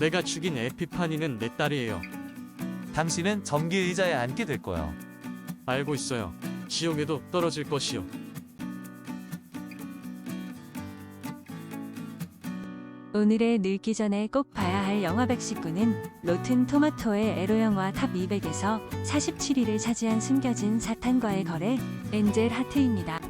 내가 죽인 에피파니는 내 딸이에요. 당신은 전기 의자에 앉게 될 거야. 알고 있어요. 지옥에도 떨어질 것이요. 오늘의 늙기 전에 꼭 봐야 할 영화 119는 로튼 토마토의 에로 영화 탑 200에서 47위를 차지한 숨겨진 사탄과의 거래, 엔젤 하트입니다.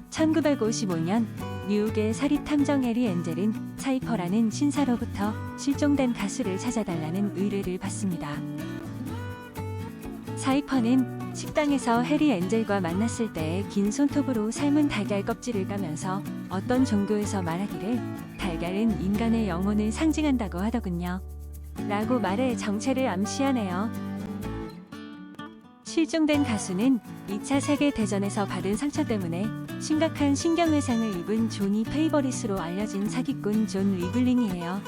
1955년 뉴욕의 사립탐정 해리 엔젤은 사이퍼라는 신사로부터 실종된 가수를 찾아달라는 의뢰를 받습니다. 사이퍼는 식당에서 해리 엔젤과 만났을 때 긴 손톱으로 삶은 달걀 껍질을 까면서 어떤 종교에서 말하기를 달걀은 인간의 영혼을 상징한다고 하더군요. 라고 말해 정체를 암시하네요. 실종된 가수는 2차 세계대전에서 받은 상처 때문에 심각한 신경외상을 입은 조니 페이버릿으로 알려진 사기꾼 존 리블링이에요.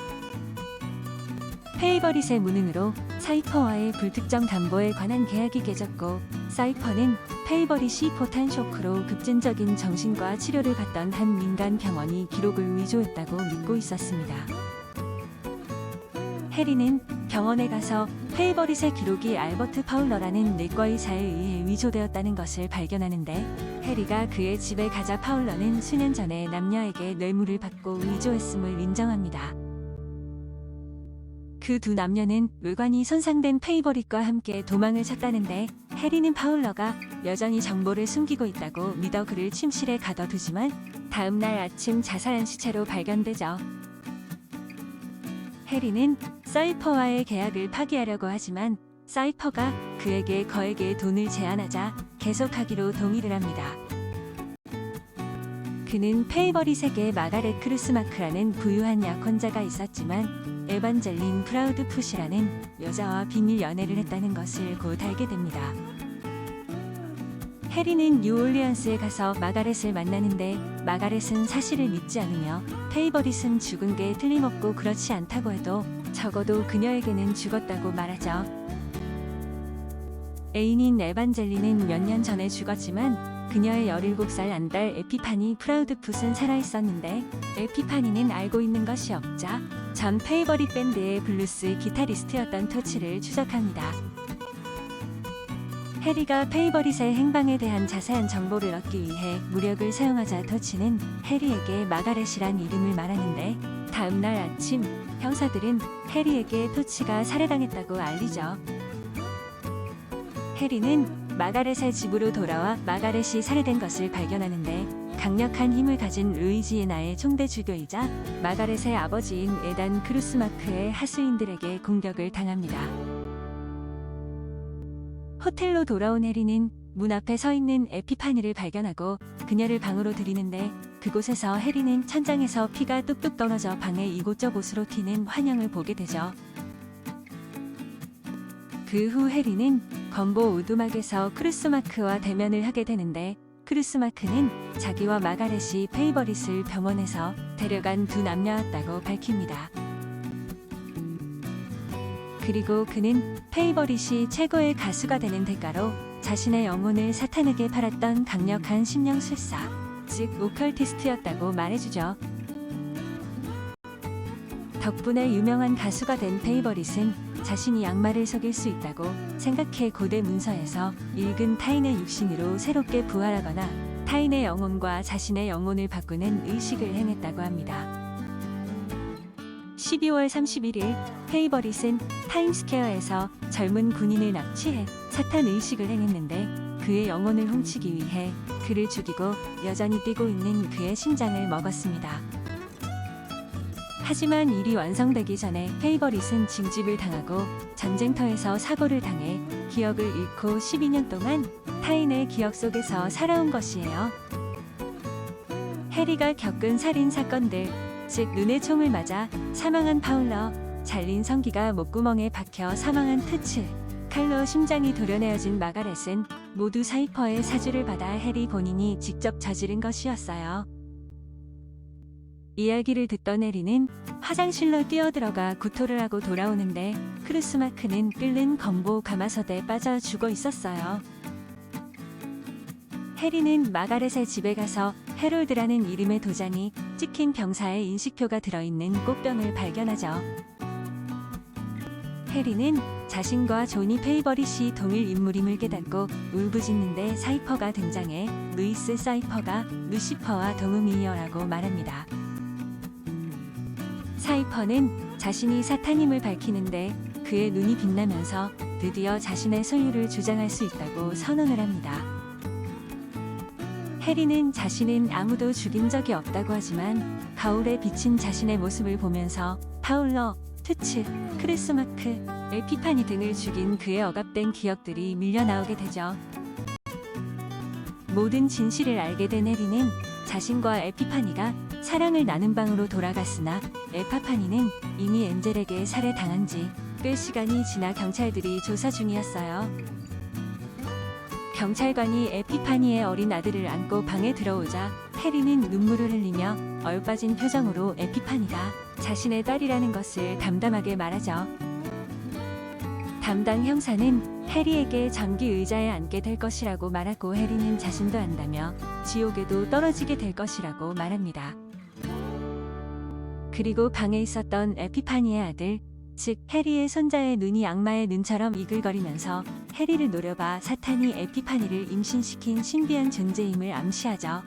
페이버릿의 무능으로 사이퍼와의 불특정 담보에 관한 계약이 깨졌고, 사이퍼는 페이버릿이 포탄 쇼크로 급진적인 정신과 치료를 받던 한 민간 병원이 기록을 위조했다고 믿고 있었습니다. 해리는 병원에 가서 페이버릿의 기록이 알버트 파울러라는 내과 의사에 의해 위조되었다는 것을 발견하는데, 해리가 그의 집에 가자 파울러는 수년 전에 남녀에게 뇌물을 받고 위조했음을 인정합니다. 그 두 남녀는 물건이 손상된 페이버릿과 함께 도망을 쳤다는데, 해리는 파울러가 여전히 정보를 숨기고 있다고 믿어 그를 침실에 가둬두지만 다음 날 아침 자살한 시체로 발견되죠. 해리는 사이퍼와의 계약을 파기하려고 하지만 사이퍼가 그에게 거액의 돈을 제안하자 계속하기로 동의를 합니다. 그는 페이버릿에게 마가렛 크루스마크라는 부유한 약혼자가 있었지만 에반젤린 프라우드풋이라는 여자와 비밀 연애를 했다는 것을 곧 알게 됩니다. 해리는 뉴올리언스에 가서 마가렛을 만나는데, 마가렛은 사실을 믿지 않으며 페이버릿은 죽은 게 틀림없고 그렇지 않다고 해도 적어도 그녀에게는 죽었다고 말하죠. 애인인 에반젤린은 몇 년 전에 죽었지만 그녀의 17살 안달 에피파니 프라우드풋은 살아있었는데, 에피파니는 알고 있는 것이 없자 전 페이버릿 밴드의 블루스 기타리스트였던 토치를 추적합니다. 해리가 페이버릿의 행방에 대한 자세한 정보를 얻기 위해 무력을 사용하자 토치는 해리에게 마가렛이란 이름을 말하는데, 다음날 아침 형사들은 해리에게 토치가 살해당했다고 알리죠. 해리는 마가렛의 집으로 돌아와 마가렛이 살해된 것을 발견하는데, 강력한 힘을 가진 루이지애나의 총대 주교이자 마가렛의 아버지인 에단 크루스마크의 하수인들에게 공격을 당합니다. 호텔로 돌아온 해리는 문 앞에 서 있는 에피파니를 발견하고 그녀를 방으로 들이는데, 그곳에서 해리는 천장에서 피가 뚝뚝 떨어져 방의 이곳저곳으로 튀는 환영을 보게 되죠. 그 후 해리는 건보 오두막에서 크루스마크와 대면을 하게 되는데, 크루스마크는 자기와 마가렛이 페이버릿을 병원에서 데려간 두 남녀였다고 밝힙니다. 그리고 그는 페이버릿이 최고의 가수가 되는 대가로 자신의 영혼을 사탄에게 팔았던 강력한 심령술사, 즉 오컬티스트였다고 말해주죠. 덕분에 유명한 가수가 된 페이버릿은 자신이 악마를 속일 수 있다고 생각해 고대 문서에서 읽은 타인의 육신으로 새롭게 부활하거나 타인의 영혼과 자신의 영혼을 바꾸는 의식을 행했다고 합니다. 12월 31일 페이버릿은 타임스퀘어에서 젊은 군인을 납치해 사탄 의식을 행했는데, 그의 영혼을 훔치기 위해 그를 죽이고 여전히 뛰고 있는 그의 심장을 먹었습니다. 하지만 일이 완성되기 전에 페이버릿은 징집을 당하고 전쟁터에서 사고를 당해 기억을 잃고 12년 동안 타인의 기억 속에서 살아온 것이에요. 해리가 겪은 살인 사건들, 즉 눈에 총을 맞아 사망한 파울러, 잘린 성기가 목구멍에 박혀 사망한 트츠, 칼로 심장이 도려내어진 마가렛은 모두 사이퍼의 사주를 받아 해리 본인이 직접 저지른 것이었어요. 이야기를 듣던 해리는 화장실로 뛰어들어가 구토를 하고 돌아오는데, 크루스마크는 끓는 건보 가마솥에 빠져 죽어 있었어요. 해리는 마가렛의 집에 가서 해롤드라는 이름의 도장이 찍힌 병사의 인식표가 들어있는 꽃병을 발견하죠. 해리는 자신과 조니 페이버릿이 동일 인물임을 깨닫고 울부짖는데 사이퍼가 등장해 루이스 사이퍼가 루시퍼와 동음이여라고 말합니다. 사이퍼는 자신이 사탄임을 밝히는데 그의 눈이 빛나면서 드디어 자신의 소유를 주장할 수 있다고 선언을 합니다. 해리는 자신은 아무도 죽인 적이 없다고 하지만 거울에 비친 자신의 모습을 보면서 파울러, 투츠, 크리스마크, 에피파니 등을 죽인 그의 억압된 기억들이 밀려나오게 되죠. 모든 진실을 알게 된 해리는 자신과 에피파니가 사랑을 나눈 방으로 돌아갔으나 에파파니는 이미 엔젤에게 살해당한 지 꽤 시간이 지나 경찰들이 조사 중이었어요. 경찰관이 에피파니의 어린 아들을 안고 방에 들어오자 해리는 눈물을 흘리며 얼빠진 표정으로 에피파니가 자신의 딸이라는 것을 담담하게 말하죠. 담당 형사는 해리에게 전기 의자에 앉게 될 것이라고 말하고 해리는 자신도 안다며 지옥에도 떨어지게 될 것이라고 말합니다. 그리고 방에 있었던 에피파니의 아들, 즉 해리의 손자의 눈이 악마의 눈처럼 이글거리면서 해리를 노려봐 사탄이 에피파니를 임신시킨 신비한 존재임을 암시하죠.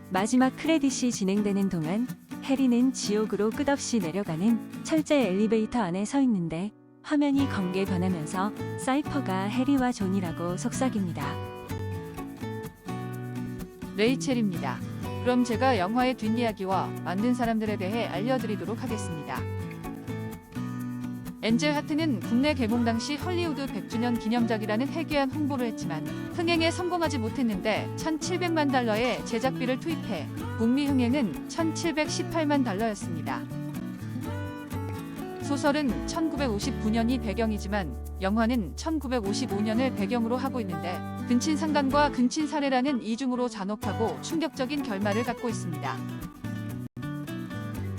마지막 크레딧이 진행되는 동안 해리는 지옥으로 끝없이 내려가는 철제 엘리베이터 안에 서 있는데 화면이 검게 변하면서 사이퍼가 해리와 존이라고 속삭입니다. 레이첼입니다. 그럼 제가 영화의 뒷이야기와 만든 사람들에 대해 알려드리도록 하겠습니다. 엔젤 하트는 국내 개봉 당시 헐리우드 100주년 기념작이라는 해괴한 홍보를 했지만 흥행에 성공하지 못했는데 1,700만 달러의 제작비를 투입해 북미 흥행은 1,718만 달러였습니다. 소설은 1959년이 배경이지만 영화는 1955년을 배경으로 하고 있는데 근친상간과 근친살해라는 이중으로 잔혹하고 충격적인 결말을 갖고 있습니다.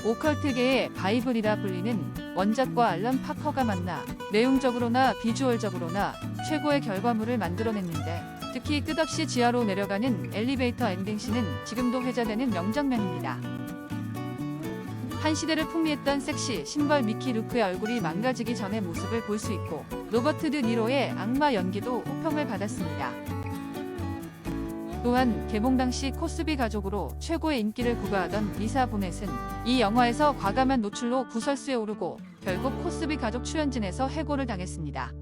오컬트계의 바이블이라 불리는 원작과 알런 파커가 만나 내용적으로나 비주얼적으로나 최고의 결과물을 만들어냈는데 특히 끝없이 지하로 내려가는 엘리베이터 엔딩씬은 지금도 회자되는 명장면입니다. 한 시대를 풍미했던 섹시 신벌 미키 루크의 얼굴이 망가지기 전의 모습을 볼 수 있고 로버트 드 니로의 악마 연기도 호평을 받았습니다. 또한 개봉 당시 코스비 가족으로 최고의 인기를 구가하던 리사 보넷은 이 영화에서 과감한 노출로 구설수에 오르고 결국 코스비 가족 출연진에서 해고를 당했습니다.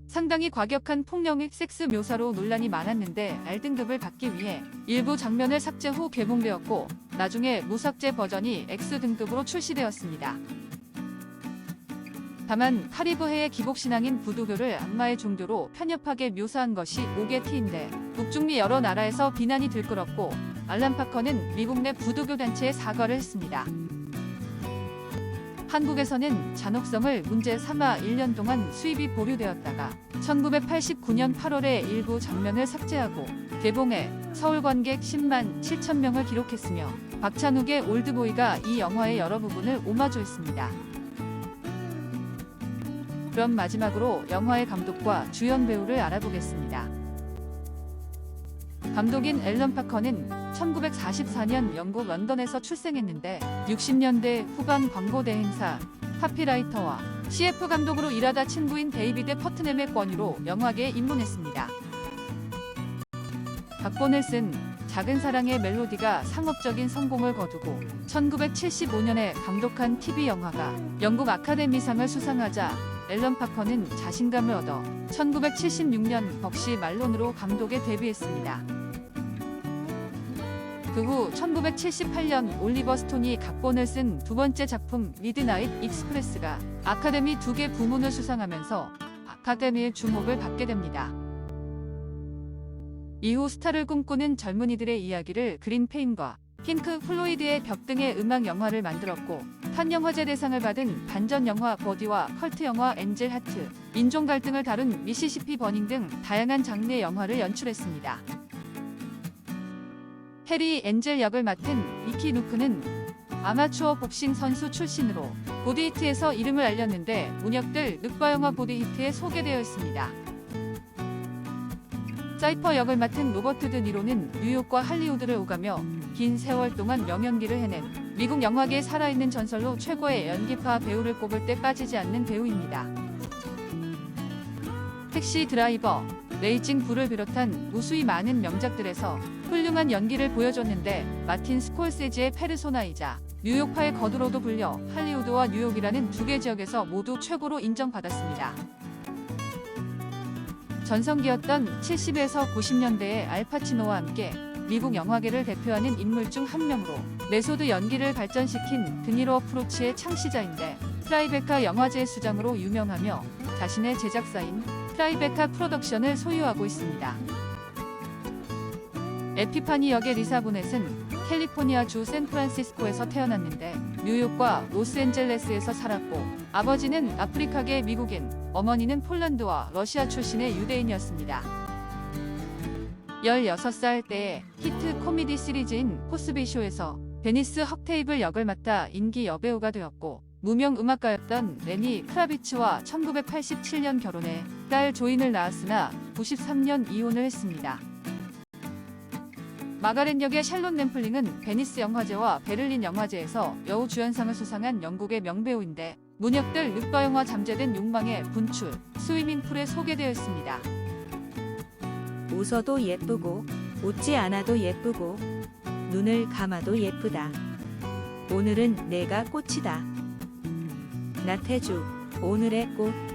상당히 과격한 폭력의 섹스 묘사로 논란이 많았는데 R등급을 받기 위해 일부 장면을 삭제 후 개봉되었고 나중에 무삭제 버전이 X등급으로 출시되었습니다. 다만 카리브해의 기복신앙인 부두교를 악마의 종교로 편협하게 묘사한 것이 옥의 티인데 북중미 여러 나라에서 비난이 들끓었고 알란 파커는 미국 내 부두교 단체에 사과를 했습니다. 한국에서는 잔혹성을 문제 삼아 1년 동안 수입이 보류되었다가 1989년 8월에 일부 장면을 삭제하고 개봉해 서울 관객 10만 7천 명을 기록했으며 박찬욱의 올드보이가 이 영화의 여러 부분을 오마주했습니다. 그럼 마지막으로 영화의 감독과 주연 배우를 알아보겠습니다. 감독인 앨런 파커는 1944년 영국 런던에서 출생했는데 60년대 후반 광고 대행사 카피라이터와 CF 감독으로 일하다 친구인 데이비드 퍼트넴의 권유로 영화계에 입문했습니다. 각본을 쓴 작은 사랑의 멜로디가 상업적인 성공을 거두고 1975년에 감독한 TV 영화가 영국 아카데미상을 수상하자 앨런 파커는 자신감을 얻어 1976년 벅시 말론으로 감독에 데뷔했습니다. 그 후 1978년 올리버 스톤이 각본을 쓴 두 번째 작품 미드나잇 익스프레스가 아카데미 2개 부문을 수상하면서 아카데미의 주목을 받게 됩니다. 이후 스타를 꿈꾸는 젊은이들의 이야기를 그린페인과 핑크 플로이드의 벽 등의 음악 영화를 만들었고 칸 영화제 대상을 받은 반전 영화 버디와 컬트 영화 엔젤 하트, 인종 갈등을 다룬 미시시피 버닝 등 다양한 장르의 영화를 연출했습니다. 해리 엔젤 역을 맡은 미키 루크는 아마추어 복싱 선수 출신으로 보디히트에서 이름을 알렸는데 문역들 늑바 영화 보디히트에 소개되어 있습니다. 사이퍼 역을 맡은 로버트 드 니로는 뉴욕과 할리우드를 오가며 긴 세월 동안 명연기를 해낸 미국 영화계의 살아있는 전설로 최고의 연기파 배우를 꼽을 때 빠지지 않는 배우입니다. 택시 드라이버, 레이징 불을 비롯한 무수히 많은 명작들에서 훌륭한 연기를 보여줬는데 마틴 스콜세지의 페르소나이자 뉴욕파의 거두로도 불려 할리우드와 뉴욕이라는 두 개 지역에서 모두 최고로 인정받았습니다. 전성기였던 70에서 90년대의 알파치노와 함께 미국 영화계를 대표하는 인물 중 한 명으로 메소드 연기를 발전시킨 드니로 어프로치의 창시자인데 트라이베카 영화제의 수장으로 유명하며 자신의 제작사인 트라이베카 프로덕션을 소유하고 있습니다. 에피파니 역의 리사 보넷은 캘리포니아주 샌프란시스코에서 태어났는데 뉴욕과 로스앤젤레스에서 살았고 아버지는 아프리카계 미국인, 어머니는 폴란드와 러시아 출신의 유대인이었습니다. 16살 때에 히트 코미디 시리즈인 코스비쇼에서 데니스 헉테이블 역을 맡아 인기 여배우가 되었고 무명 음악가였던 레니 크라비츠와 1987년 결혼해 딸 조인을 낳았으나 93년 이혼을 했습니다. 마가렛 역의 샬롯 램플링은 베니스 영화제와 베를린 영화제에서 여우 주연상을 수상한 영국의 명배우인데 문역들 늑바 영화 잠재된 욕망의 분출, 스위밍풀에 소개되어 있습니다. 웃어도 예쁘고 웃지 않아도 예쁘고 눈을 감아도 예쁘다. 오늘은 내가 꽃이다. 나태주, 오늘의 꽃.